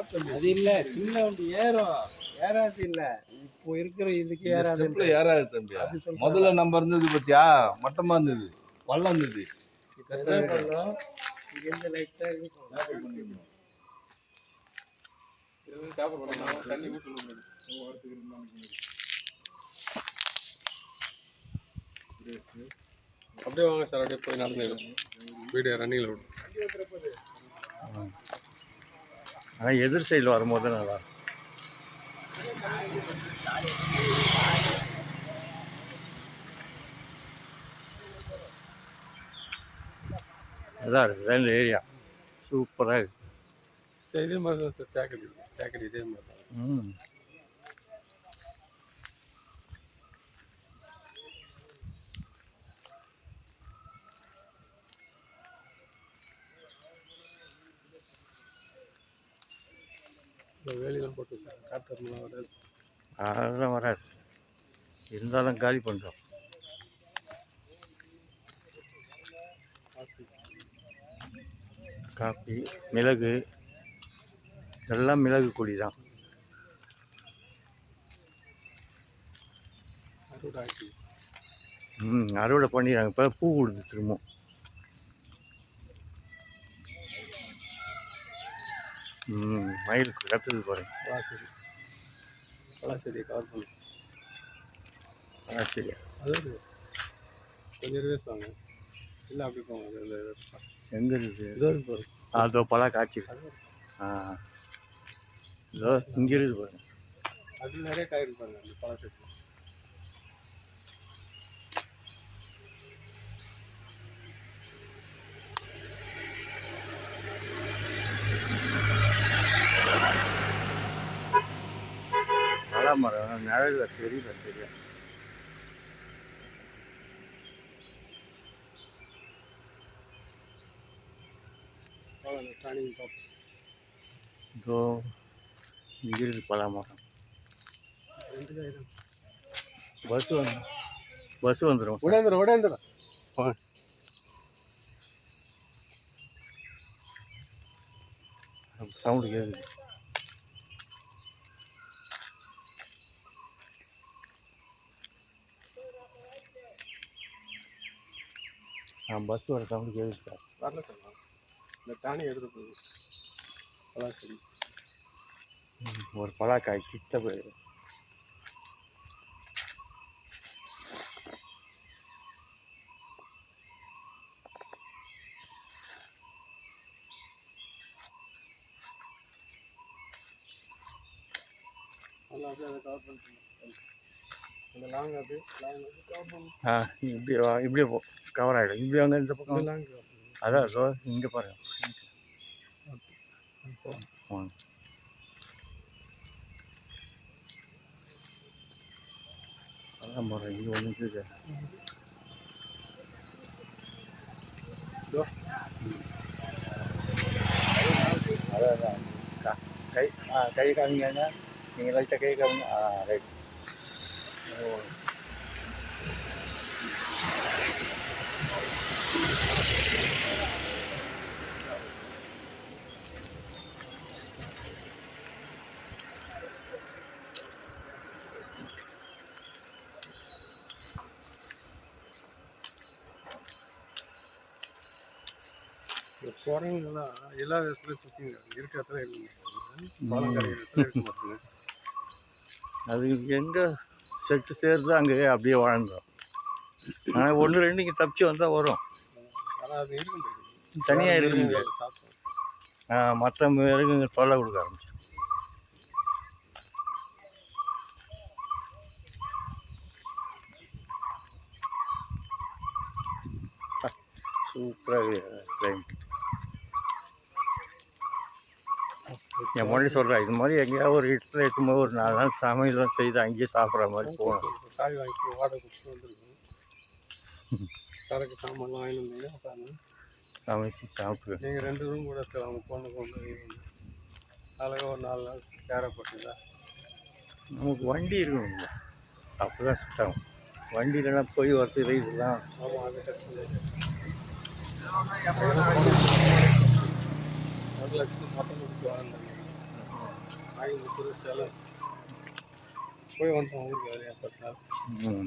அது இல்ல, சின்ன வண்டி ஏறும், ஏறாது இல்ல. இப்போ இருக்கிற இதுக்கு இந்த ஏறாது. ஸ்டெப்ல ஏறாது தம்பி. அது சொல்றேன். முதல்ல நம்ம இருந்தது பத்தியா, மட்டமா இருந்தது, பள்ளம் இருந்தது. இப்ப என்ன பண்ணோம், இங்க இருந்து லைட்டா இது பண்ணணும். தண்ணி ஊற்றணும். அப்படியே வாங்க சார், அப்படியே போய் நடந்துடும் வீடியோ ரன்னிங்கில் விடும். ஆனால் எதிர் சைடில் வரும்போது தான் நல்லா அதான் இருக்குது இந்த ஏரியா சூப்பராக இருக்குது. சரி, இதே மாதிரி தான் சார் தேக்கடி இதே மாதிரி தான். வேலியெல்லாம் போட்டு சார், காத்தருமெல்லாம் வராது. அதெல்லாம் வராது, இருந்தாலும் காலி பண்ணுறோம். காப்பி, மிளகு, எல்லாம் மிளகு கொடி தான். அறுவடை பண்ணிடுறாங்க. இப்போ பூ கொடுத்து திரும்ப மயிலுக்கு கற்றுது பாருங்க. பலாசெடியை கவர் பண்ணு. சரியா அதாவது கொஞ்சம் ரிவேஸ் வாங்க, இல்லை அப்படி போங்க. எங்கே இருக்குது? இதோ இருக்கு பாருங்க. அதோ பலா காய்ச்சி. இதோ இங்கே இருக்குது பாருங்க. அது நிறைய காய் இருக்கு பாருங்க அந்த பலாசெடி. பலா மரம் நிழல்ல தெரியல சரியா. இதோ இங்கே இருக்குது பலா மரம். பஸ் வந்துடும். உடையந்துடும். சவுண்டு கேட்குது. பஸ் வர சவுண்டு கேட்குது சார். வரல சார், இந்த தானி எடுத்து போகுது பலாசெடி. ஒரு பலாக்காய் கிட்ட போய் அந்த லாங் அது கவர் பண்ணு. இப்படியே கவர் ஆகிடும். இப்படி அங்கே இந்த பக்கம் லாங் அதான் அதோ இங்கே பாருங்க. அதான் மரம் இது ஒன்று இருக்குது. அதான் கை காமிங்கன்னா நீங்கள் லைட்டாக கை காமிங்க. ரைட். குரங்குலாம் எல்லா இடத்துலையும் சுற்றி இருக்கிற இடத்துல இல்லைங்க. பாலங்கரை இடத்துல இருக்க மாட்டேங்க. அது எங்கே செட்டு சேருதோ அங்கேயே அப்படியே வாழ்ந்தோம். ஆனால் ஒன்று ரெண்டு இங்கே தப்பிச்சு வந்தால் வரும். ஆனால் அது இருக்க முடியாது, தனியாக இருக்க முடியாது. சாப்பிடும். மற்ற மிருகங்க தொல்லை கொடுக்க ஆரம்பிச்சு. சூப்பராக கிளைமேட். என் மொழி சொல்கிறேன், இது மாதிரி எங்கேயாவது ஒரு இடத்துல எட்டும்போது ஒரு 4 நாள் சமையலாம் செய்து அங்கேயே சாப்பிட்ற மாதிரி போகணும். சாய் வாங்கி வாடகை கொடுத்துட்டு வந்துருக்கோம். கறக்கு சாமான்லாம் வாங்கி வந்தீங்க, உட்காந்து சமைச்சு சாப்பிட்டு நீங்கள் 2 ரூம் கூட எடுத்துக்கலாம். அவங்க பொண்ணுக்கு வந்து அழகாக ஒரு 4 நாள் கேரை போட்டுங்களா. நமக்கு வண்டி இருக்கணும்ல, அப்போ தான் செட் ஆகும். வண்டியிலலாம் போய் வரது இதெல்லாம். ஆமாம், அது கஷ்டம். 1 லட்சத்துக்கு மொத்தம் கொடுத்து வாங்கினாங்க. நாகை முத்தூர் சேலம் போய் வந்துட்டோம் ஊருக்கு வேலையாக 10 நாள். ம்